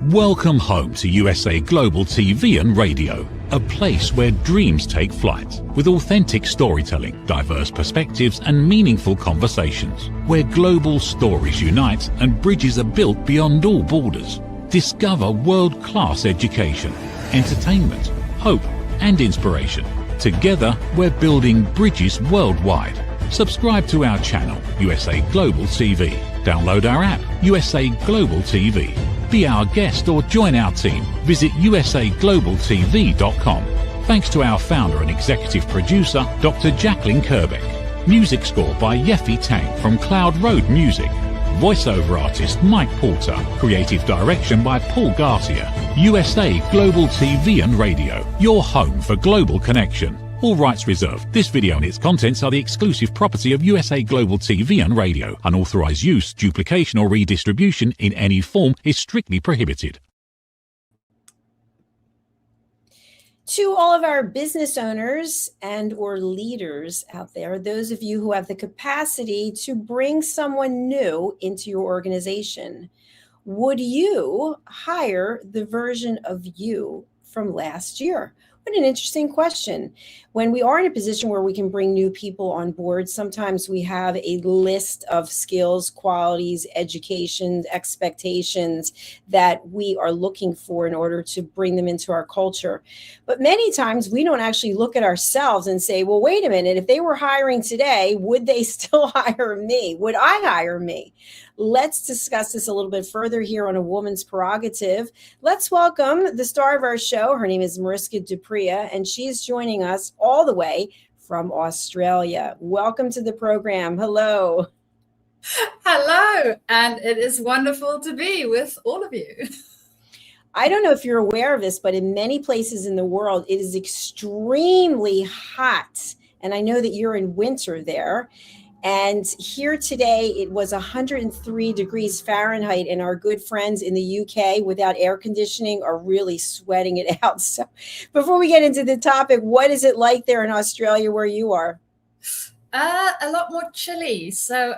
Welcome home to USA Global TV and Radio, a place where dreams take flight, with authentic storytelling, diverse perspectives and meaningful conversations, where global stories unite and bridges are built beyond all borders. Discover world-class education, entertainment, hope and inspiration. Together, we're building bridges worldwide. Subscribe to our channel, USA Global TV. Download our app, USA Global TV. Be our guest or join our team. Visit usaglobaltv.com. Thanks to our founder and executive producer, Dr. Jacalyn Kerbeck. Music score by Yeffy Tang from Cloud Road Music. Voiceover artist Mike Porter. Creative direction by Paul Garcia. USA Global TV and Radio. Your home for global connection. All rights reserved. This video and its contents are the exclusive property of USA Global TV and Radio. Unauthorized use, duplication or redistribution in any form is strictly prohibited. To all of our business owners and or leaders out there, those of you who have the capacity to bring someone new into your organization, would you hire the version of you from last year? What an interesting question. When we are in a position where we can bring new people on board, sometimes we have a list of skills, qualities, education, expectations that we are looking for in order to bring them into our culture. But many times we don't actually look at ourselves and say, well, wait a minute, if they were hiring today, would they still hire me? Would I hire me? Let's discuss this a little bit further here on A Woman's Prerogative. Let's welcome the star of our show. Her name is Mariska, and she is joining us all the way from Australia. Welcome to the program. Hello. Hello, and it is wonderful to be with all of you. I don't know if you're aware of this, but in many places in the world, it is extremely hot. And I know that you're in winter there. And here today, it was 103 degrees Fahrenheit, and our good friends in the UK without air conditioning are really sweating it out. So before we get into the topic, what is it like there in Australia where you are? A lot more chilly. So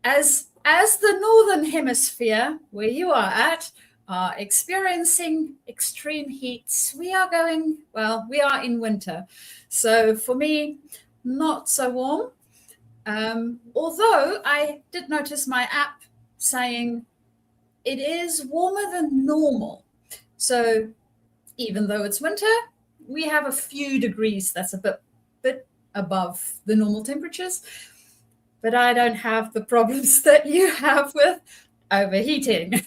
as the Northern Hemisphere, where you are at, are experiencing extreme heats, we are in winter. So for me, not so warm. Although I did notice my app saying it is warmer than normal. So even though it's winter, we have a few degrees that's a bit above the normal temperatures. But I don't have the problems that you have with overheating.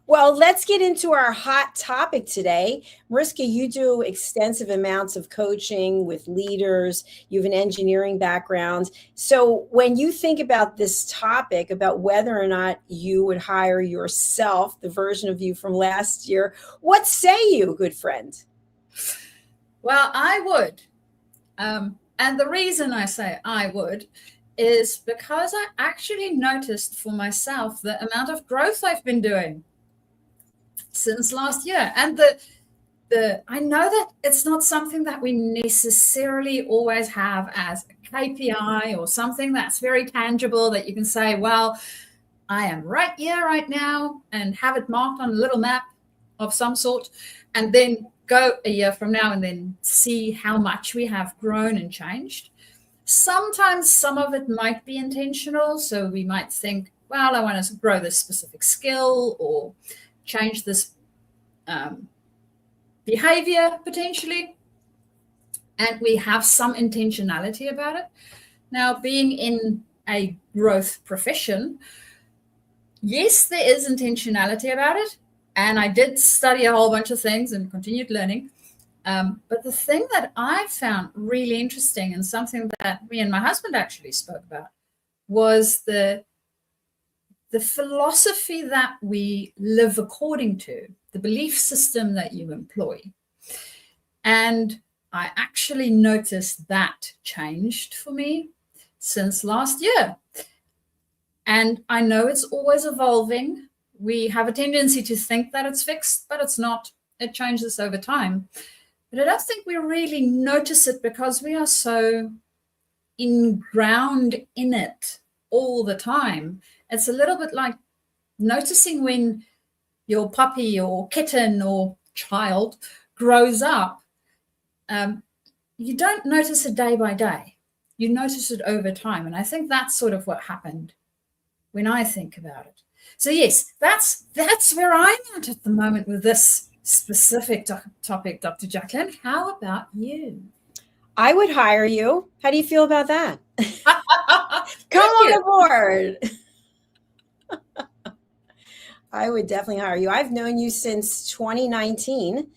Well, let's get into our hot topic today. Mariska, you do extensive amounts of coaching with leaders. You have an engineering background. So when you think about this topic, about whether or not you would hire yourself, the version of you from last year, what say you, good friend? Well, I would. And the reason I say I would is because I actually noticed for myself the amount of growth I've been doing since last year. And I know that it's not something that we necessarily always have as a KPI or something that's very tangible that you can say, well, I am right here, right now, and have it marked on a little map of some sort, and then go a year from now and then see how much we have grown and changed. Sometimes some of it might be intentional. So we might think, well, I want to grow this specific skill or change this behavior potentially, and we have some intentionality about it. Now, being in a growth profession, yes, there is intentionality about it, and I did study a whole bunch of things and continued learning. But the thing that I found really interesting, and something that me and my husband actually spoke about, was the philosophy that we live according to, the belief system that you employ. And I actually noticed that changed for me since last year. And I know it's always evolving. We have a tendency to think that it's fixed, but it's not. It changes over time. But I don't think we really notice it because we are so ingrained in it all the time. It's a little bit like noticing when your puppy or kitten or child grows up, you don't notice it day by day. You notice it over time. And I think that's sort of what happened when I think about it. So yes, that's where I'm at the moment with this specific topic, Dr. Jacalyn. How about you? I would hire you. How do you feel about that? Come on aboard. I would definitely hire you. I've known you since 2019,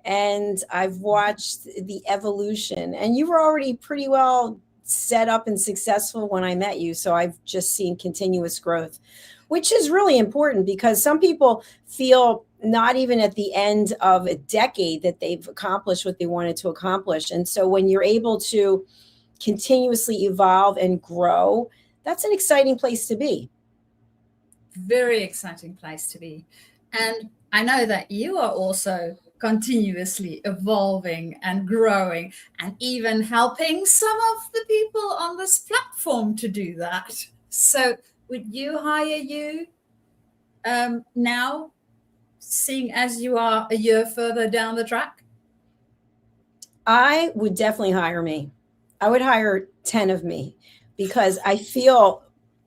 and I've watched the evolution, and you were already pretty well set up and successful when I met you. So I've just seen continuous growth, which is really important, because some people feel not even at the end of a decade that they've accomplished what they wanted to accomplish. And so when you're able to continuously evolve and grow, that's an exciting place to be. Very exciting place to be. And I know that you are also continuously evolving and growing, and even helping some of the people on this platform to do that. So would you hire you now, seeing as you are a year further down the track? I would definitely hire me. I would hire 10 of me, because I feel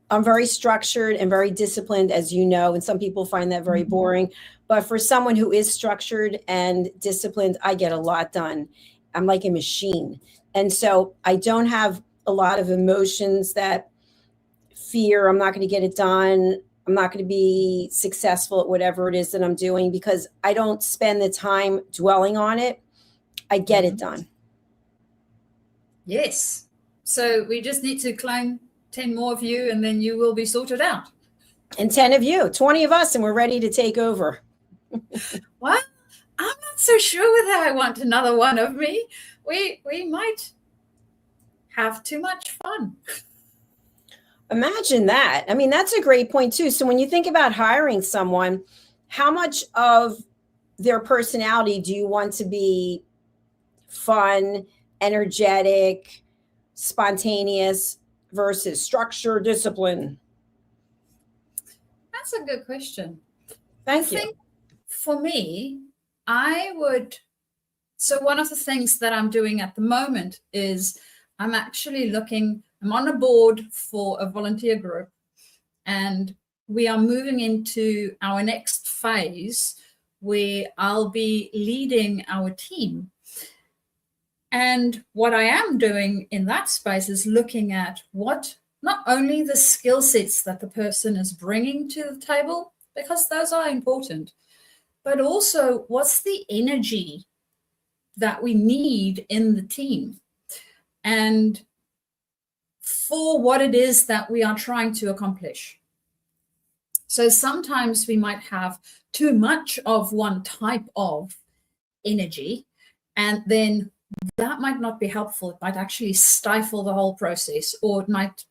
I'm very structured and very disciplined, as you know, and some people find that very boring. But for someone who is structured and disciplined, I get a lot done. I'm like a machine. And so I don't have a lot of emotions that fear I'm not going to get it done. I'm not going to be successful at whatever it is that I'm doing, because I don't spend the time dwelling on it. I get it done. Yes. So we just need to clone 10 more of you, and then you will be sorted out. And 10 of you, 20 of us, and we're ready to take over. Well, I'm not so sure whether I want another one of me. We might have too much fun. Imagine that. I mean, that's a great point too. So when you think about hiring someone, how much of their personality do you want to be fun, energetic, spontaneous versus structure, discipline? That's a good question. Thank you. I think for me, so one of the things that I'm doing at the moment is I'm on a board for a volunteer group, and we are moving into our next phase where I'll be leading our team. And what I am doing in that space is looking at what, not only the skill sets that the person is bringing to the table, because those are important, but also what's the energy that we need in the team, and for what it is that we are trying to accomplish. So sometimes we might have too much of one type of energy, and then that might not be helpful. It might actually stifle the whole process, or it might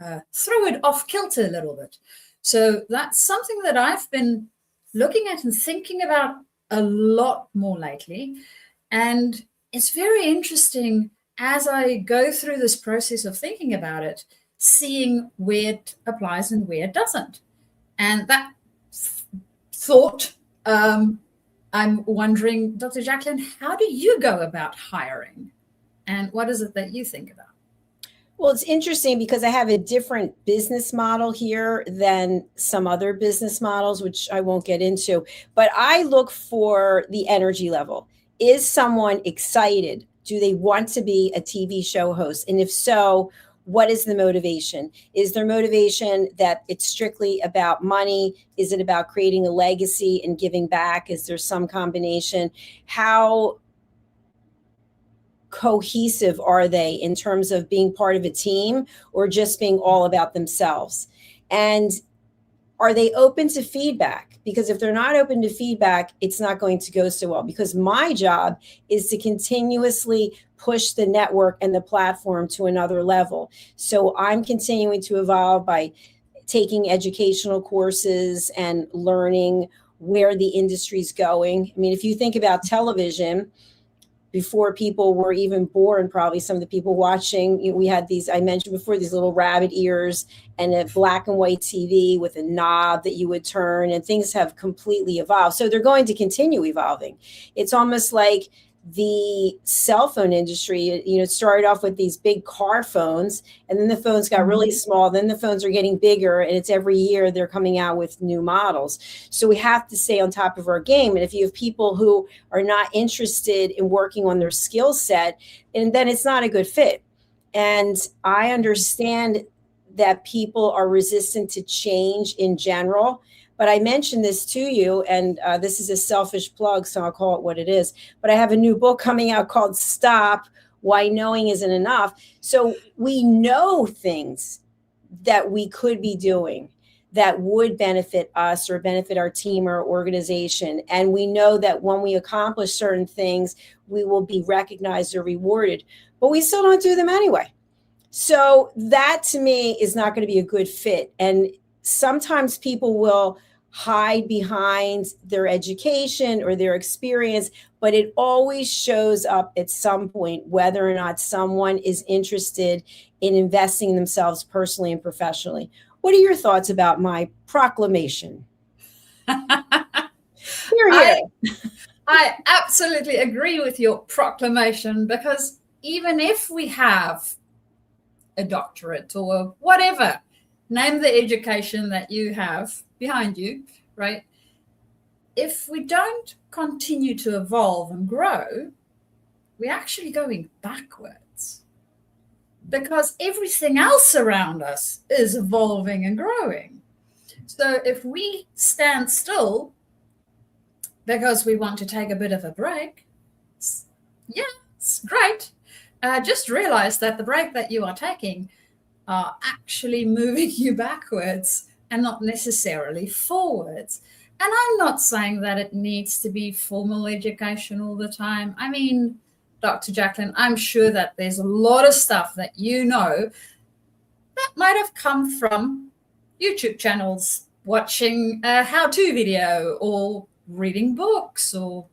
throw it off kilter a little bit. So that's something that I've been looking at and thinking about a lot more lately. And it's very interesting as I go through this process of thinking about it, seeing where it applies and where it doesn't. And that thought, I'm wondering, Dr. Jacalyn, how do you go about hiring? And what is it that you think about? Well, it's interesting because I have a different business model here than some other business models, which I won't get into. But I look for the energy level. Is someone excited? Do they want to be a TV show host? And if so, what is the motivation? Is their motivation that it's strictly about money? Is it about creating a legacy and giving back? Is there some combination? How cohesive are they in terms of being part of a team, or just being all about themselves? And are they open to feedback? Because if they're not open to feedback, it's not going to go so well, because my job is to continuously push the network and the platform to another level. So I'm continuing to evolve by taking educational courses and learning where the industry's going. I mean, if you think about television, before people were even born. Probably some of the people watching, we had these, I mentioned before, these little rabbit ears and a black and white TV with a knob that you would turn, and things have completely evolved. So they're going to continue evolving. It's almost like the cell phone industry, it started off with these big car phones, and then the phones got really small. Then the phones are getting bigger, and it's every year they're coming out with new models. So we have to stay on top of our game. And if you have people who are not interested in working on their skill set, and then it's not a good fit. And I understand that people are resistant to change in general. But I mentioned this to you, and this is a selfish plug, so I'll call it what it is. But I have a new book coming out called Stop, Why Knowing Isn't Enough. So we know things that we could be doing that would benefit us or benefit our team or organization. And we know that when we accomplish certain things, we will be recognized or rewarded. But we still don't do them anyway. So that, to me, is not going to be a good fit. And sometimes people will hide behind their education or their experience, but it always shows up at some point, whether or not someone is interested in investing in themselves personally and professionally. What are your thoughts about my proclamation? Here. I absolutely agree with your proclamation, because even if we have a doctorate or whatever, name the education that you have behind you, right? If we don't continue to evolve and grow, we're actually going backwards, because everything else around us is evolving and growing. So if we stand still because we want to take a bit of a break, it's great. Just realize that the break that you are taking are actually moving you backwards and not necessarily forwards. And I'm not saying that it needs to be formal education all the time. I mean, Dr. Jacalyn, I'm sure that there's a lot of stuff that you know that might have come from YouTube channels, watching a how-to video or reading books, or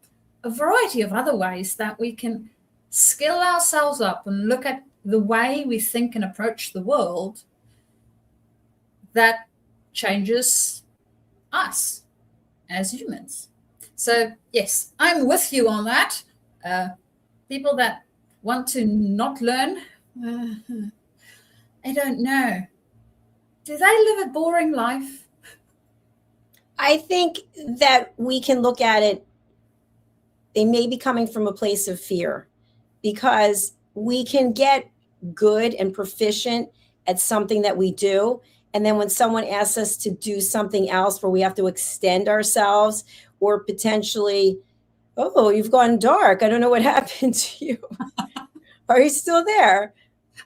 a variety of other ways that we can skill ourselves up and look at the way we think and approach the world that changes us as humans. So yes, I'm with you on that. People that want to not learn, I don't know. Do they live a boring life? I think that we can look at it, they may be coming from a place of fear, because we can get good and proficient at something that we do. And then when someone asks us to do something else where we have to extend ourselves, or potentially, oh, you've gone dark, I don't know what happened to you. Are you still there?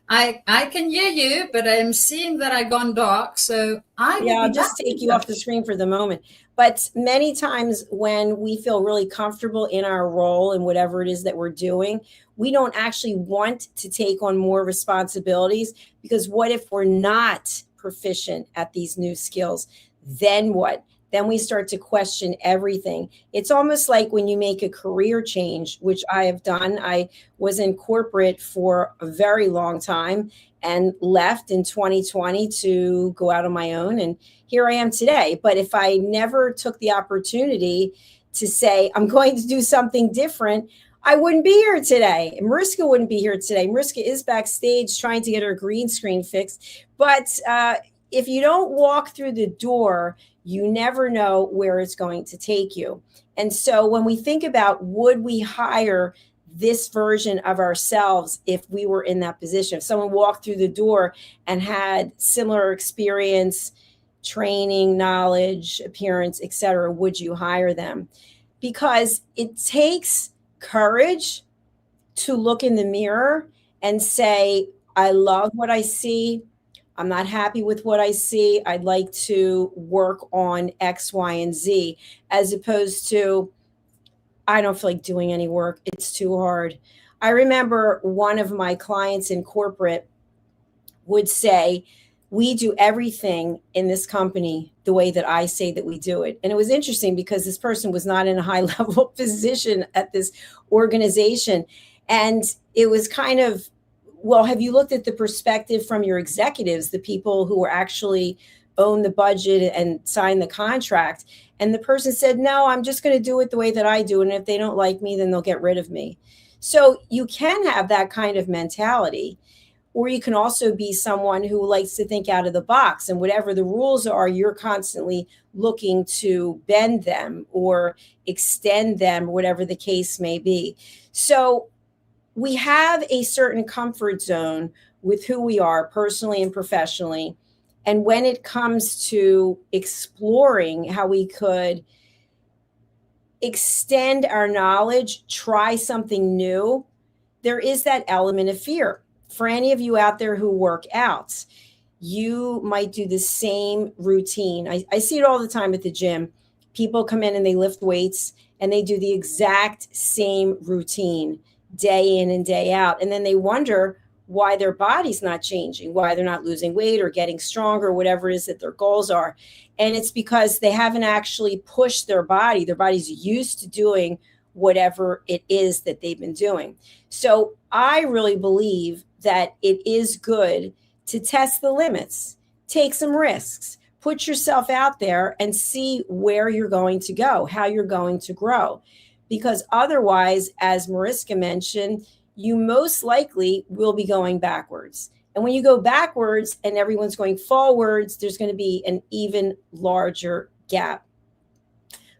I can hear you, but I'm seeing that I've gone dark. So I'll just take you off the screen for the moment. But many times when we feel really comfortable in our role and whatever it is that we're doing, we don't actually want to take on more responsibilities, because what if we're not proficient at these new skills? Then what? Then we start to question everything. It's almost like when you make a career change, which I have done. I was in corporate for a very long time and left in 2020 to go out on my own. And here I am today. But if I never took the opportunity to say, I'm going to do something different, I wouldn't be here today. And Mariska wouldn't be here today. Mariska is backstage trying to get her green screen fixed. But if you don't walk through the door, you never know where it's going to take you. And so when we think about, would we hire this version of ourselves if we were in that position? If someone walked through the door and had similar experience, training, knowledge, appearance, etc., would you hire them? Because it takes courage to look in the mirror and say, I love what I see. I'm not happy with what I see. I'd like to work on X, Y, and Z, as opposed to, I don't feel like doing any work. It's too hard. I remember one of my clients in corporate would say, we do everything in this company the way that I say that we do it. And it was interesting because this person was not in a high level position at this organization. And it was kind of, well, have you looked at the perspective from your executives, the people who are actually own the budget and sign the contract? And the person said, no, I'm just going to do it the way that I do. And if they don't like me, then they'll get rid of me. So you can have that kind of mentality. Or you can also be someone who likes to think out of the box, and whatever the rules are, you're constantly looking to bend them or extend them, whatever the case may be. So we have a certain comfort zone with who we are personally and professionally. And when it comes to exploring how we could extend our knowledge, try something new, there is that element of fear. For any of you out there who work out, you might do the same routine. I see it all the time at the gym. People come in and they lift weights and they do the exact same routine day in and day out. And then they wonder why their body's not changing, why they're not losing weight or getting stronger, whatever it is that their goals are. And it's because they haven't actually pushed their body. Their body's used to doing whatever it is that they've been doing. So I really believe that it is good to test the limits, take some risks, put yourself out there and see where you're going to go, how you're going to grow. Because otherwise, as Mariska mentioned, you most likely will be going backwards. And when you go backwards and everyone's going forwards, there's going to be an even larger gap.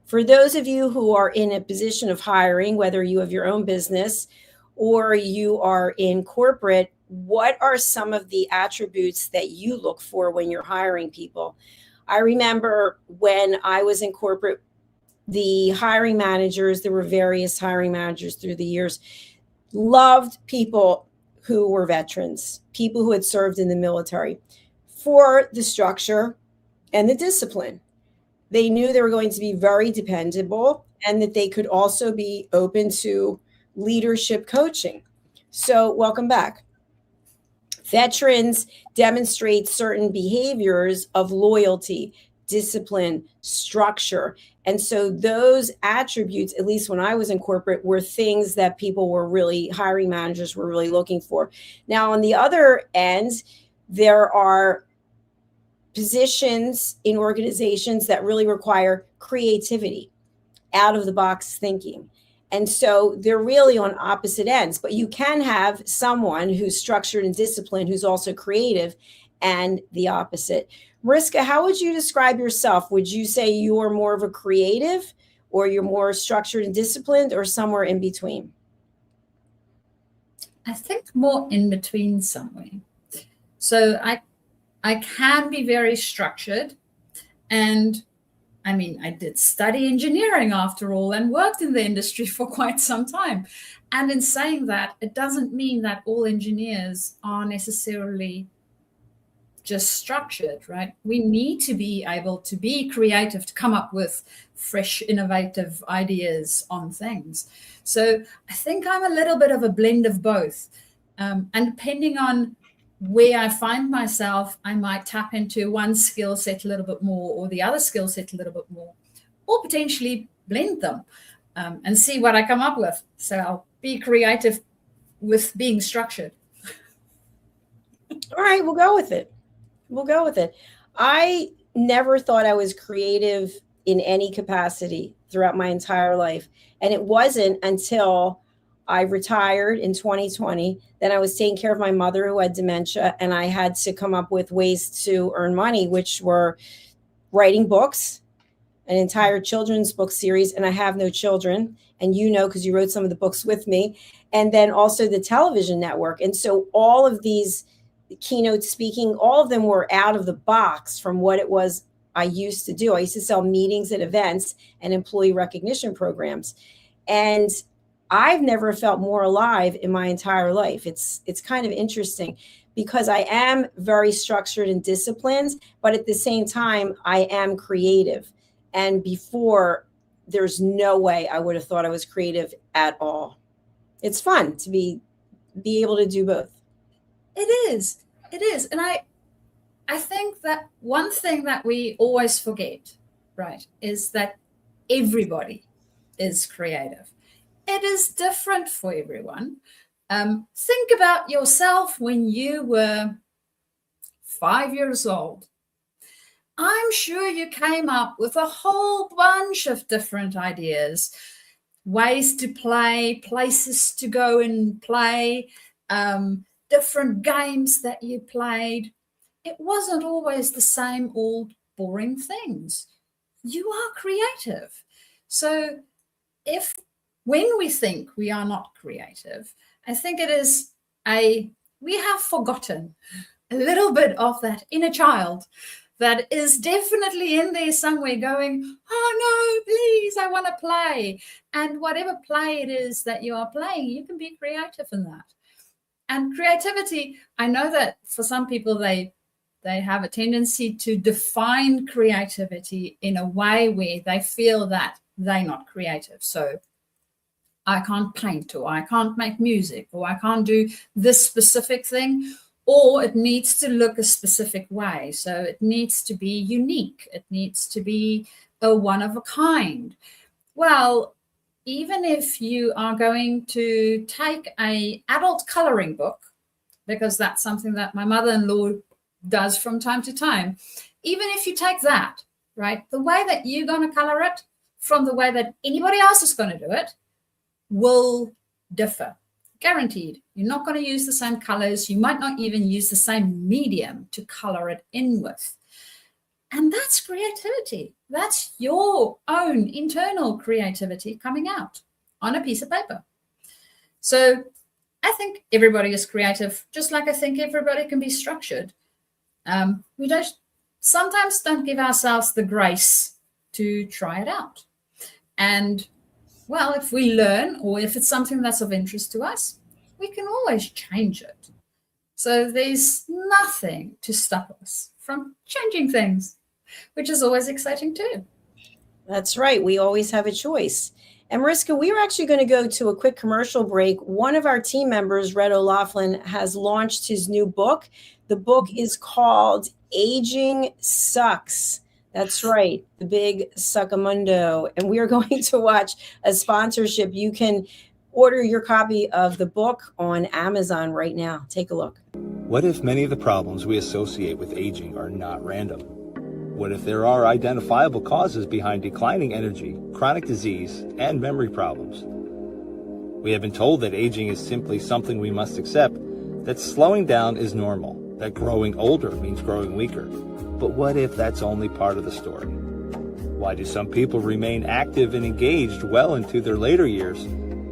For those of you who are in a position of hiring, whether you have your own business or you are in corporate, what are some of the attributes that you look for when you're hiring people? I remember when I was in corporate, the hiring managers, there were various hiring managers through the years, loved people who were veterans, people who had served in the military, for the structure and the discipline. They knew they were going to be very dependable and that they could also be open to leadership coaching. So welcome back. Veterans demonstrate certain behaviors of loyalty, discipline, structure. And so those attributes, at least when I was in corporate, were things that people were really, hiring managers were really looking for. Now, on the other end, there are positions in organizations that really require creativity, out of the box thinking. And so they're really on opposite ends, but you can have someone who's structured and disciplined, who's also creative, and the opposite. Mariska, how would you describe yourself? Would you say you're more of a creative, or you're more structured and disciplined, or somewhere in between? I think more in between somewhere. So I can be very structured, and I mean, I did study engineering after all and worked in the industry for quite some time. And in saying that, it doesn't mean that all engineers are necessarily just structured, right? We need to be able to be creative, to come up with fresh, innovative ideas on things. So I think I'm a little bit of a blend of both. And depending on where I find myself, I might tap into one skill set a little bit more or the other skill set a little bit more, or potentially blend them and see what I come up with. So I'll be creative with being structured. All right, we'll go with it. We'll go with it. I never thought I was creative in any capacity throughout my entire life. And it wasn't until I retired in 2020. Then I was taking care of my mother who had dementia, and I had to come up with ways to earn money, which were writing books, an entire children's book series. And I have no children. And you know, because you wrote some of the books with me, and then also the television network. And so all of these keynote speaking, all of them were out of the box from what it was I used to do. I used to sell meetings at events and employee recognition programs. And I've never felt more alive in my entire life. It's kind of interesting because I am very structured and disciplined, but at the same time, I am creative. And before, there's no way I would have thought I was creative at all. It's fun to be able to do both. It is. And I think that one thing that we always forget, right, is that everybody is creative. It is different for everyone. Think about yourself when you were 5 years old. I'm sure you came up with a whole bunch of different ideas, ways to play, places to go and play, different games that you played. It wasn't always the same old boring things. You are creative. So when we think we are not creative, I think it is we have forgotten a little bit of that inner child that is definitely in there somewhere going, oh no, please, I want to play. And whatever play it is that you are playing, you can be creative in that. And creativity, I know that for some people, they have a tendency to define creativity in a way where they feel that they're not creative. So I can't paint, or I can't make music, or I can't do this specific thing, or it needs to look a specific way. So it needs to be unique. It needs to be a one of a kind. Well, even if you are going to take an adult coloring book, because that's something that my mother-in-law does from time to time, even if you take that, right, the way that you're going to color it from the way that anybody else is going to do it will differ. Guaranteed. You're not going to use the same colors. You might not even use the same medium to color it in with. And that's creativity. That's your own internal creativity coming out on a piece of paper. So I think everybody is creative, just like I think everybody can be structured. We sometimes don't give ourselves the grace to try it out. And well, if we learn, or if it's something that's of interest to us, we can always change it. So there's nothing to stop us from changing things, which is always exciting too. That's right. We always have a choice. And Mariska, we are actually going to go to a quick commercial break. One of our team members, Red O'Loughlin, has launched his new book. The book is called Aging Sucks. That's right, the big Suckamundo. And we are going to watch a sponsorship. You can order your copy of the book on Amazon right now. Take a look. What if many of the problems we associate with aging are not random? What if there are identifiable causes behind declining energy, chronic disease, and memory problems? We have been told that aging is simply something we must accept, that slowing down is normal, that growing older means growing weaker. But what if that's only part of the story? Why do some people remain active and engaged well into their later years?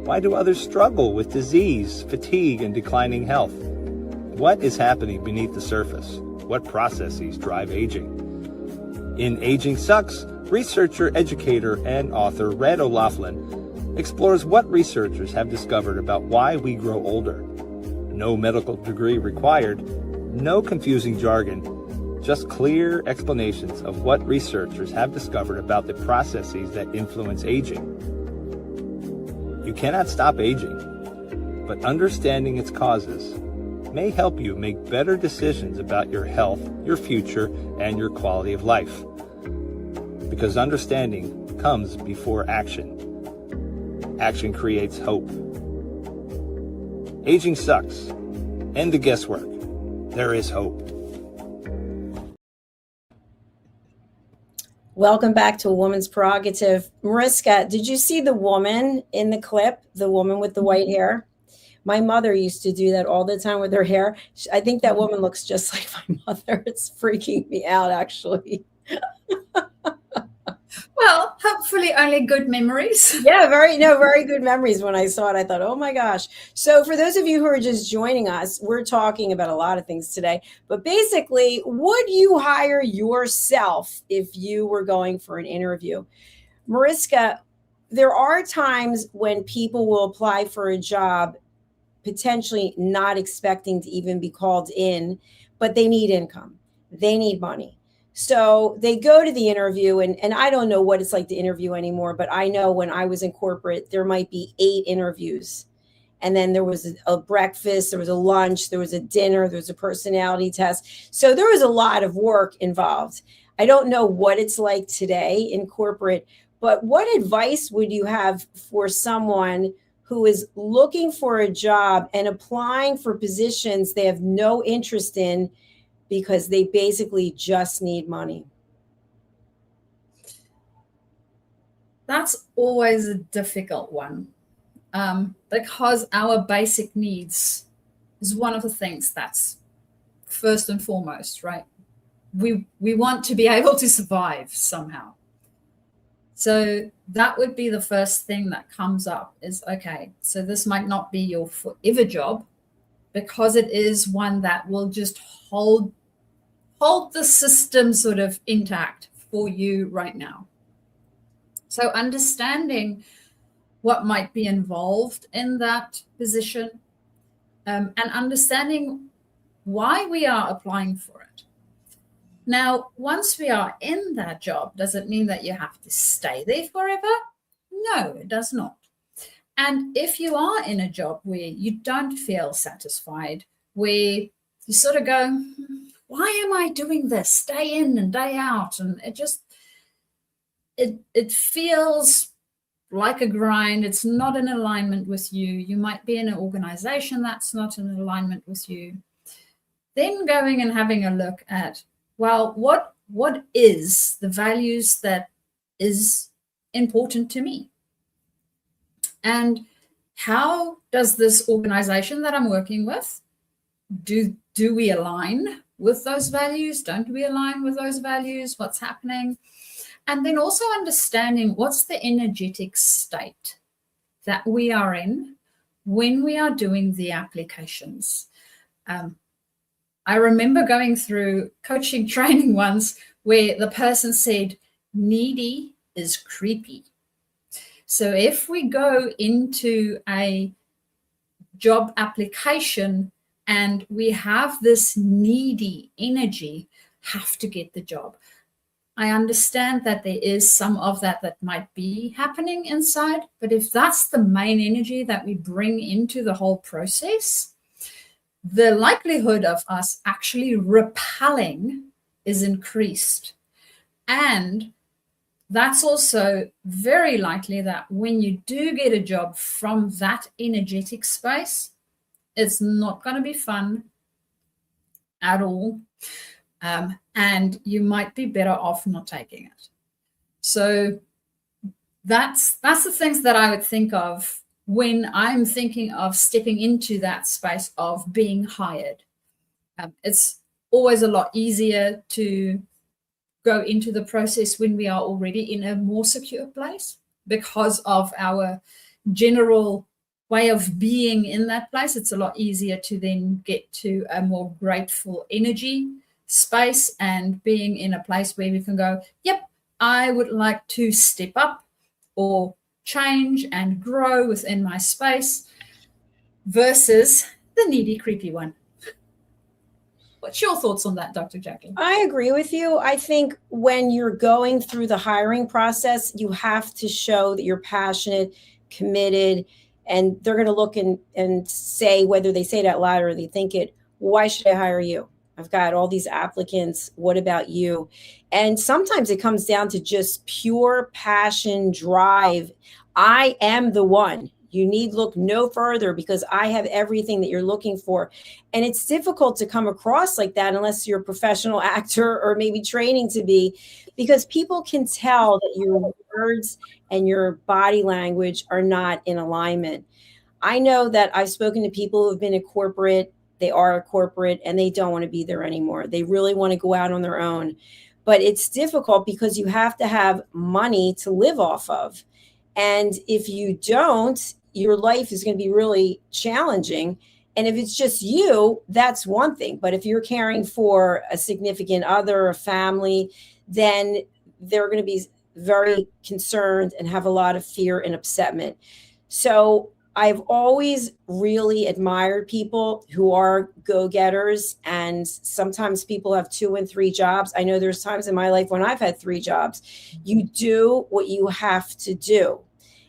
Why do others struggle with disease, fatigue, and declining health? What is happening beneath the surface? What processes drive aging? In Aging Sucks, researcher, educator, and author Red O'Loughlin explores what researchers have discovered about why we grow older. No medical degree required, no confusing jargon, just clear explanations of what researchers have discovered about the processes that influence aging. You cannot stop aging, but understanding its causes may help you make better decisions about your health, your future, and your quality of life. Because understanding comes before action. Action creates hope. Aging sucks. End the guesswork. There is hope. Welcome back to A Woman's Prerogative. Mariska, did you see the woman in the clip, the woman with the white hair? My mother used to do that all the time with her hair. I think that woman looks just like my mother. It's freaking me out, actually. Well, hopefully only good memories. Yeah, very good memories. When I saw it, I thought, oh my gosh. So for those of you who are just joining us, we're talking about a lot of things today. But basically, would you hire yourself if you were going for an interview? Mariska, there are times when people will apply for a job potentially not expecting to even be called in, but they need income. They need money. So they go to the interview, and I don't know what it's like to interview anymore, but I know when I was in corporate, there might be 8 interviews. And then there was a breakfast, there was a lunch, there was a dinner, there was a personality test. So there was a lot of work involved. I don't know what it's like today in corporate, but what advice would you have for someone who is looking for a job and applying for positions they have no interest in because they basically just need money? That's always a difficult one, because our basic needs is one of the things that's first and foremost, right? We want to be able to survive somehow. So that would be the first thing that comes up is, okay, so this might not be your forever job, because it is one that will just hold the system sort of intact for you right now. So understanding what might be involved in that position, and understanding why we are applying for it. Now, once we are in that job, does it mean that you have to stay there forever? No, it does not. And if you are in a job where you don't feel satisfied, where you sort of go, why am I doing this day in and day out? And it feels like a grind. It's not in alignment with you. You might be in an organization that's not in alignment with you. Then going and having a look at, well, what is the values that is important to me? And how does this organization that I'm working with, do we align with those values? Don't we align with those values? What's happening? And then also understanding what's the energetic state that we are in when we are doing the applications. I remember going through coaching training once where the person said, needy is creepy. So if we go into a job application and we have this needy energy, have to get the job. I understand that there is some of that might be happening inside, but if that's the main energy that we bring into the whole process, the likelihood of us actually repelling is increased. And that's also very likely that when you do get a job from that energetic space, it's not going to be fun at all. And you might be better off not taking it. So that's the things that I would think of when I'm thinking of stepping into that space of being hired. It's always a lot easier to go into the process when we are already in a more secure place because of our general way of being in that place. It's a lot easier to then get to a more grateful energy space and being in a place where we can go, yep, I would like to step up or change and grow within my space versus the needy, creepy one. What's your thoughts on that, Dr. Jacalyn? I agree with you. I think when you're going through the hiring process, you have to show that you're passionate, committed, and they're going to look and say, whether they say it out loud or they think it, why should I hire you? I've got all these applicants. What about you? And sometimes it comes down to just pure passion, drive. I am the one. You need look no further because I have everything that you're looking for. And it's difficult to come across like that unless you're a professional actor or maybe training to be, because people can tell that your words and your body language are not in alignment. I know that I've spoken to people who have been in corporate. They are a corporate and they don't want to be there anymore. They really want to go out on their own. But it's difficult because you have to have money to live off of. And if you don't, your life is going to be really challenging. And if it's just you, that's one thing. But if you're caring for a significant other, a family, then they're going to be very concerned and have a lot of fear and upsetment. So I've always really admired people who are go-getters, and sometimes people have 2 and 3 jobs. I know there's times in my life when I've had 3 jobs. You do what you have to do.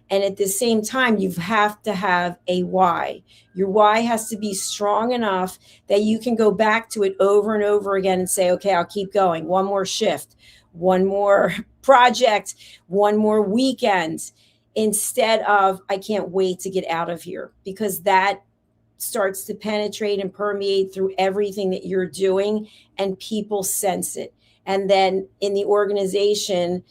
And at the same time, you have to have a why. Your why has to be strong enough that you can go back to it over and over again and say, okay, I'll keep going. One more shift, one more project, one more weekend, instead of, I can't wait to get out of here, because that starts to penetrate and permeate through everything that you're doing, and people sense it. And then in the organization,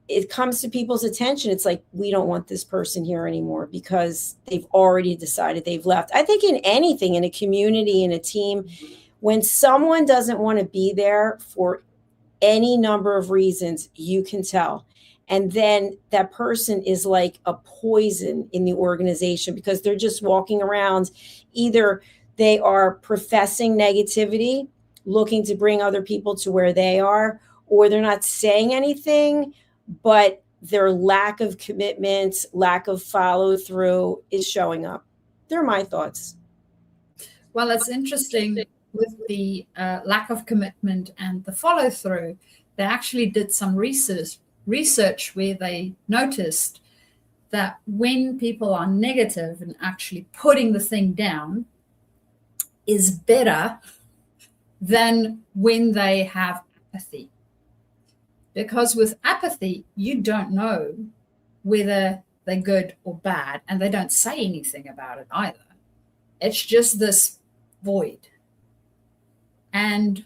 it comes to people's attention. It's like, we don't want this person here anymore because they've already decided they've left. I think in anything, in a community, in a team, when someone doesn't want to be there for any number of reasons, you can tell. And then that person is like a poison in the organization, because they're just walking around. Either they are professing negativity, looking to bring other people to where they are, or they're not saying anything, but their lack of commitment, lack of follow through is showing up. They're my thoughts. Well, it's interesting with the lack of commitment and the follow through. They actually did some research where they noticed that when people are negative and actually putting the thing down is better than when they have apathy. Because with apathy, you don't know whether they're good or bad, and they don't say anything about it either. It's just this void. And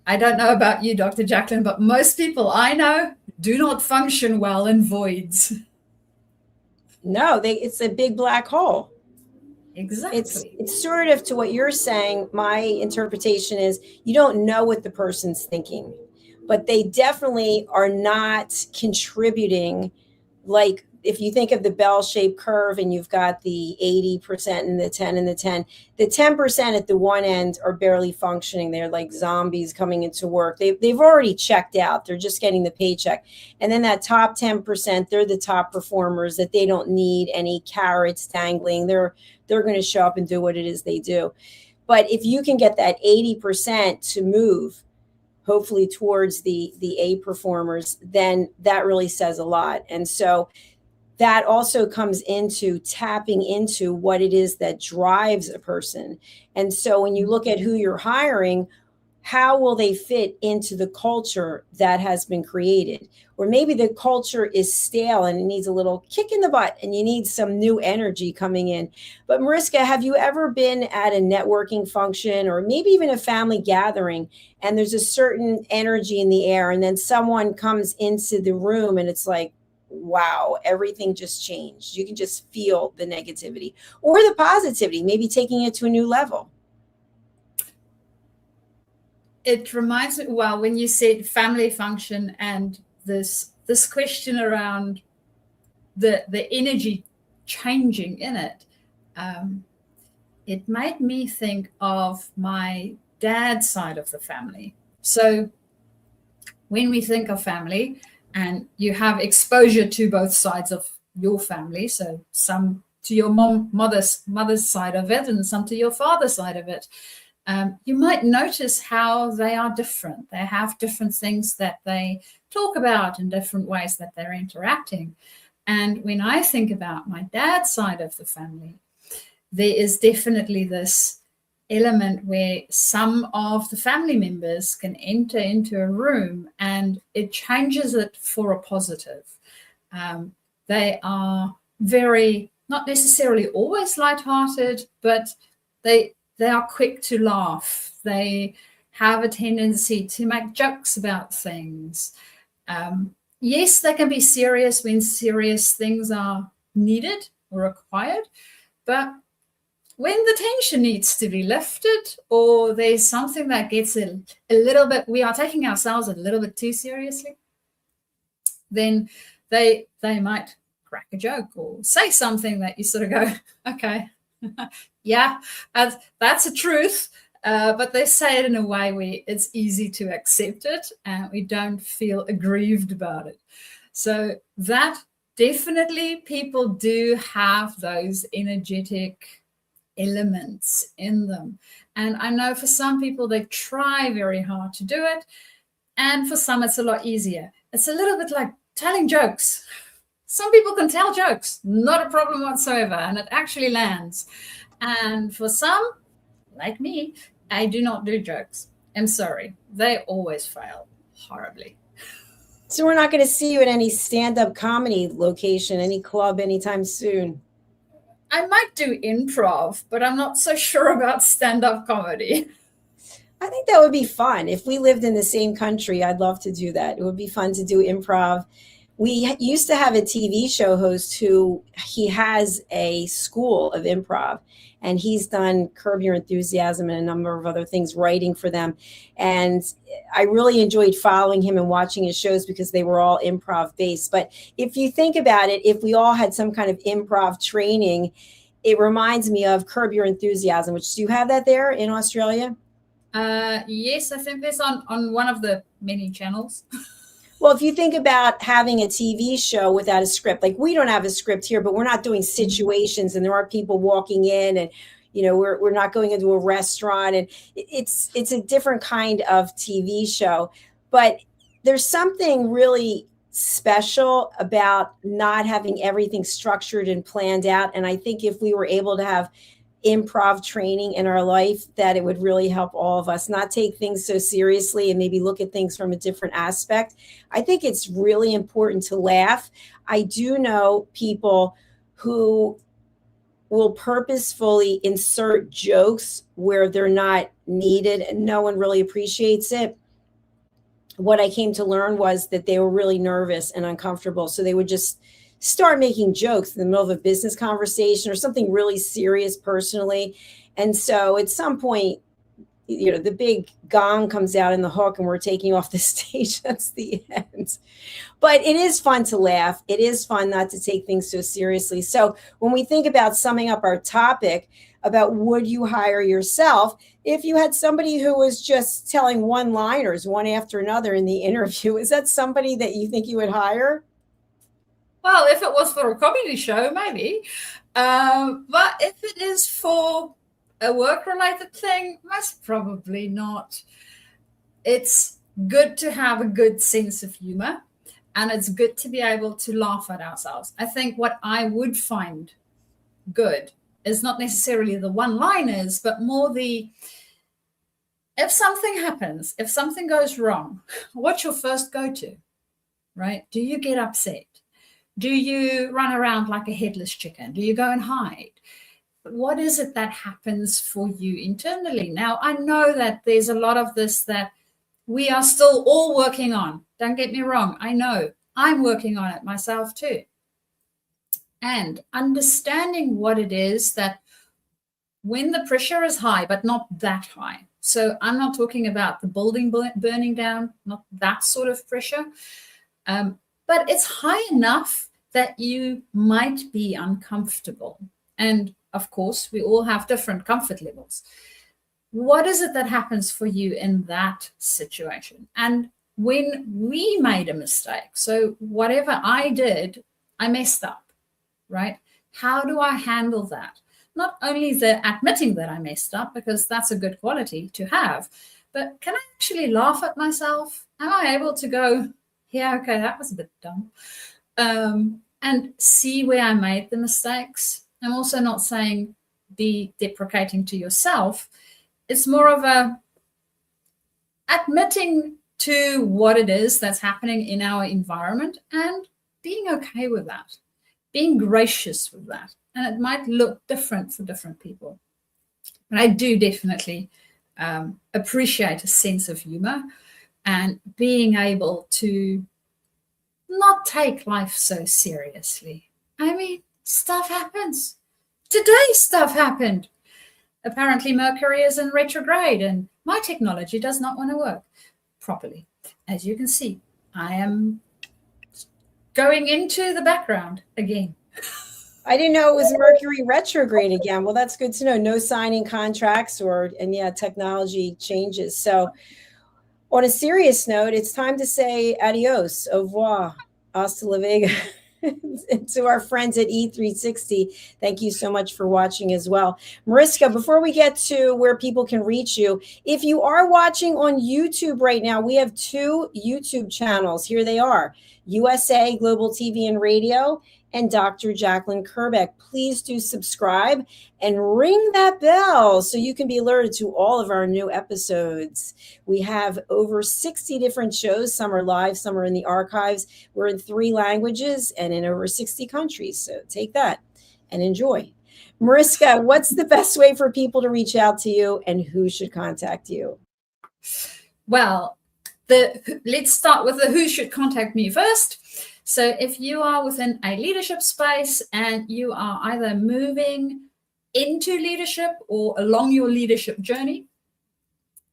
I don't know about you, Dr. Jacalyn, but most people I know do not function well in voids. No, it's a big black hole. Exactly. It's sort of to what you're saying. My interpretation is, you don't know what the person's thinking, but they definitely are not contributing. Like, if you think of the bell-shaped curve and you've got the 80% and the 10 and the 10, the 10% at the one end are barely functioning. They're like zombies coming into work. They've already checked out. They're just getting the paycheck. And then that top 10%, they're the top performers that they don't need any carrots dangling. They're going to show up and do what it is they do. But if you can get that 80% to move, hopefully towards the A performers, then that really says a lot. And so that also comes into tapping into what it is that drives a person. And so when you look at who you're hiring, how will they fit into the culture that has been created? Or maybe the culture is stale and it needs a little kick in the butt and you need some new energy coming in. But Mariska, have you ever been at a networking function or maybe even a family gathering, and there's a certain energy in the air, and then someone comes into the room and it's like, wow, everything just changed. You can just feel the negativity or the positivity, maybe taking it to a new level. It reminds me, well, when you said family function and this question around the energy changing in it, it made me think of my dad's side of the family. So when we think of family, and you have exposure to both sides of your family, so some to your mother's side of it and some to your father's side of it, you might notice how they are different. They have different things that they talk about and different ways that they're interacting. And when I think about my dad's side of the family, there is definitely this element where some of the family members can enter into a room and it changes it for a positive. They are very, not necessarily always lighthearted, but they are quick to laugh. They have a tendency to make jokes about things. Yes, they can be serious when serious things are needed or required, but when the tension needs to be lifted, or there's something that gets a little bit, we are taking ourselves a little bit too seriously, then they might crack a joke or say something that you sort of go, okay, yeah, that's a truth, but they say it in a way where it's easy to accept it and we don't feel aggrieved about it. So that definitely, people do have those energetic elements in them. And I know for some people, they try very hard to do it. And for some, it's a lot easier. It's a little bit like telling jokes. Some people can tell jokes, not a problem whatsoever, and it actually lands. And for some, like me, I do not do jokes. I'm sorry. They always fail horribly. So we're not going to see you at any stand-up comedy location, any club anytime soon. I might do improv, but I'm not so sure about stand-up comedy. I think that would be fun. If we lived in the same country, I'd love to do that. It would be fun to do improv. We used to have a TV show host who he has a school of improv, and he's done Curb Your Enthusiasm and a number of other things, writing for them. And I really enjoyed following him and watching his shows because they were all improv based. But if you think about it, if we all had some kind of improv training, it reminds me of Curb Your Enthusiasm, which, do you have that there in Australia? Yes, I think that's on one of the many channels. Well, if you think about having a TV show without a script, like we don't have a script here, but we're not doing situations and there are people walking in and, you know, we're not going into a restaurant, and it's a different kind of TV show. But there's something really special about not having everything structured and planned out. And I think if we were able to have improv training in our life, that it would really help all of us not take things so seriously and maybe look at things from a different aspect. I think it's really important to laugh. I do know people who will purposefully insert jokes where they're not needed and no one really appreciates it. What I came to learn was that they were really nervous and uncomfortable, so they would just start making jokes in the middle of a business conversation or something really serious personally. And so at some point, you know, the big gong comes out in the hook and we're taking off the stage. That's the end. But it is fun to laugh. It is fun not to take things so seriously. So when we think about summing up our topic about would you hire yourself, if you had somebody who was just telling one-liners one after another in the interview, is that somebody that you think you would hire? Well, if it was for a comedy show, maybe. But if it is for a work-related thing, most probably not. It's good to have a good sense of humor, and it's good to be able to laugh at ourselves. I think what I would find good is not necessarily the one-liners, but more the, if something happens, if something goes wrong, what's your first go-to, right? Do you get upset? Do you run around like a headless chicken? Do you go and hide? What is it that happens for you internally? Now, I know that there's a lot of this that we are still all working on. Don't get me wrong. I know I'm working on it myself too. And understanding what it is that when the pressure is high, but not that high. So I'm not talking about the building burning down, not that sort of pressure. But it's high enough that you might be uncomfortable. And of course, we all have different comfort levels. What is it that happens for you in that situation? And when we made a mistake, so whatever I did, I messed up, right? How do I handle that? Not only the admitting that I messed up, because that's a good quality to have, but can I actually laugh at myself? Am I able to go, yeah, okay, that was a bit dumb, and see where I made the mistakes? I'm also not saying be deprecating to yourself. It's more of a admitting to what it is that's happening in our environment and being okay with that, being gracious with that. And it might look different for different people. But I do definitely appreciate a sense of humor and being able to not take life so seriously. I mean, stuff happens. Today, stuff happened. Apparently, Mercury is in retrograde and my technology does not want to work properly. As you can see, I am going into the background again. I didn't know it was Mercury retrograde again. Well, that's good to know. No signing contracts and technology changes. So on a serious note, it's time to say adios, au revoir, hasta la vega. To our friends at E360, thank you so much for watching as well. Mariska, before we get to where people can reach you, if you are watching on YouTube right now, we have 2 YouTube channels. Here they are. USA Global TV and Radio, and Dr. Jacalyn Kerbeck. Please do subscribe and ring that bell so you can be alerted to all of our new episodes. We have over 60 different shows. Some are live, some are in the archives. We're in 3 languages and in over 60 countries. So take that and enjoy. Mariska, what's the best way for people to reach out to you, and who should contact you? Well, let's start with the who should contact me first. So if you are within a leadership space and you are either moving into leadership or along your leadership journey,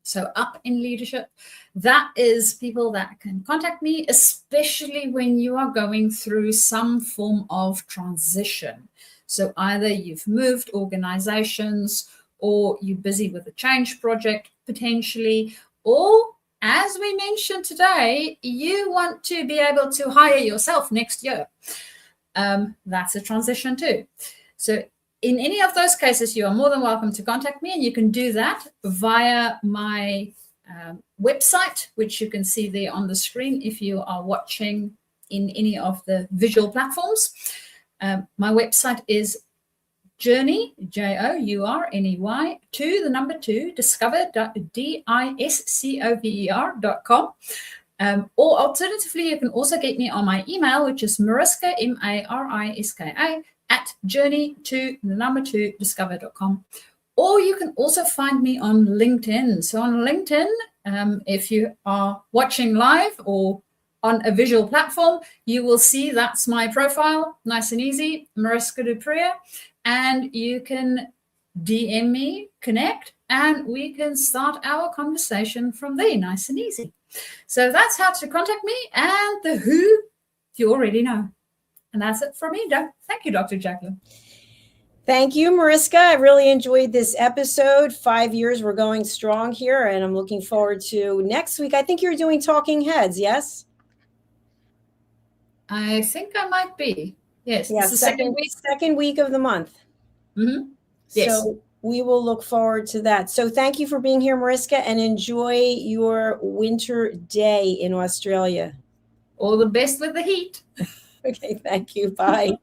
so up in leadership, that is people that can contact me, especially when you are going through some form of transition. So either you've moved organizations, or you're busy with a change project potentially, or as we mentioned today, you want to be able to hire yourself next year. That's a transition too. So in any of those cases, you are more than welcome to contact me, and you can do that via my website, which you can see there on the screen if you are watching in any of the visual platforms. My website is Journey, Journey, to discover, discover.com. Or alternatively, you can also get me on my email, which is Mariska, Mariska, at journey2discover.com. Or you can also find me on LinkedIn. So on LinkedIn, if you are watching live or on a visual platform, you will see that's my profile, nice and easy, Mariska du Preez, and you can DM me, connect, and we can start our conversation from there, nice and easy. So that's how to contact me, and the who you already know. And that's it from me, Doug. Thank you, Dr. Jacalyn. Thank you, Mariska. I really enjoyed this episode. 5 years, we're going strong here, and I'm looking forward to next week. I think you're doing Talking Heads, yes? I think I might be. Yes. Yeah, it's the second week of the month. Mm-hmm. Yes. So we will look forward to that. So thank you for being here, Mariska, and enjoy your winter day in Australia. All the best with the heat. Okay, thank you. Bye.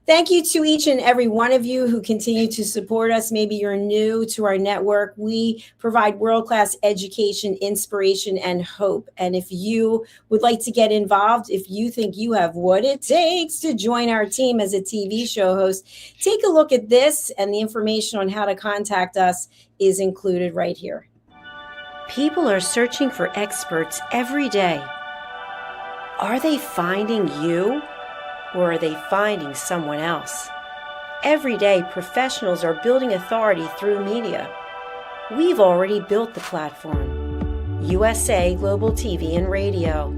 Thank you to each and every one of you who continue to support us. Maybe you're new to our network. We provide world-class education, inspiration, and hope. And if you would like to get involved, if you think you have what it takes to join our team as a TV show host, take a look at this, and the information on how to contact us is included right here. People are searching for experts every day. Are they finding you? Or are they finding someone else? Every day, professionals are building authority through media. We've already built the platform. USA Global TV and Radio.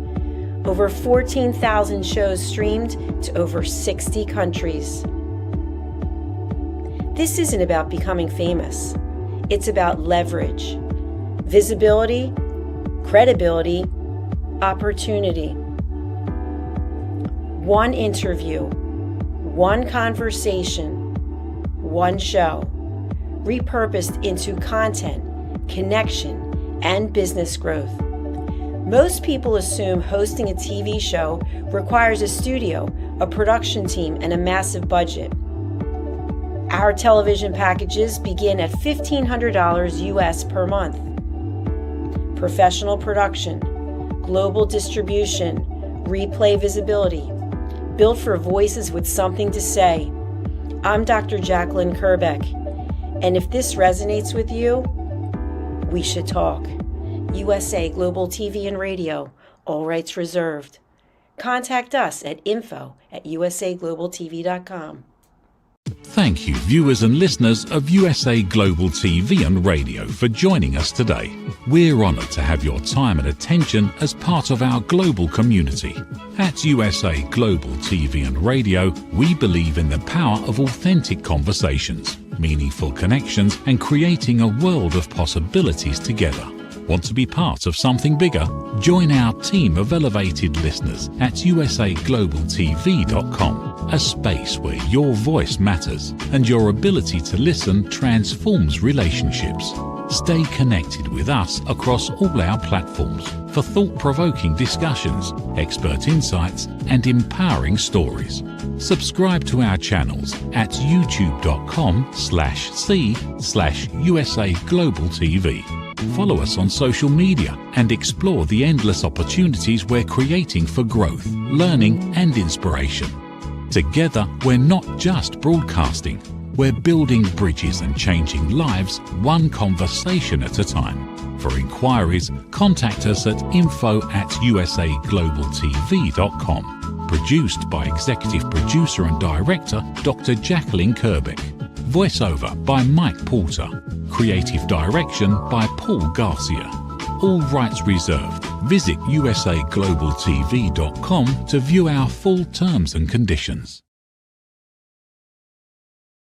Over 14,000 shows streamed to over 60 countries. This isn't about becoming famous. It's about leverage, visibility, credibility, opportunity. One interview, one conversation, one show, repurposed into content, connection, and business growth. Most people assume hosting a TV show requires a studio, a production team, and a massive budget. Our television packages begin at $1,500 US per month. Professional production, global distribution, replay visibility, built for voices with something to say. I'm Dr. Jacalyn Kerbeck, and if this resonates with you, we should talk. USA Global TV and Radio, all rights reserved. Contact us at info@usaglobaltv.com. Thank you, viewers and listeners of USA Global TV and Radio, for joining us today. We're honoured to have your time and attention as part of our global community. At USA Global TV and Radio, we believe in the power of authentic conversations, meaningful connections, and creating a world of possibilities together. Want to be part of something bigger? Join our team of elevated listeners at usaglobaltv.com, a space where your voice matters and your ability to listen transforms relationships. Stay connected with us across all our platforms for thought-provoking discussions, expert insights, and empowering stories. Subscribe to our channels at youtube.com/c/USA Global TV. Follow us on social media and explore the endless opportunities we're creating for growth, learning, and inspiration. Together, we're not just broadcasting, we're building bridges and changing lives one conversation at a time. For inquiries, contact us at info@usaglobaltv.com. Produced by Executive Producer and Director Dr. Jacalyn Kerbeck. Voiceover by Mike Porter. Creative Direction by Paul Garcia. All rights reserved. Visit usaglobaltv.com to view our full terms and conditions.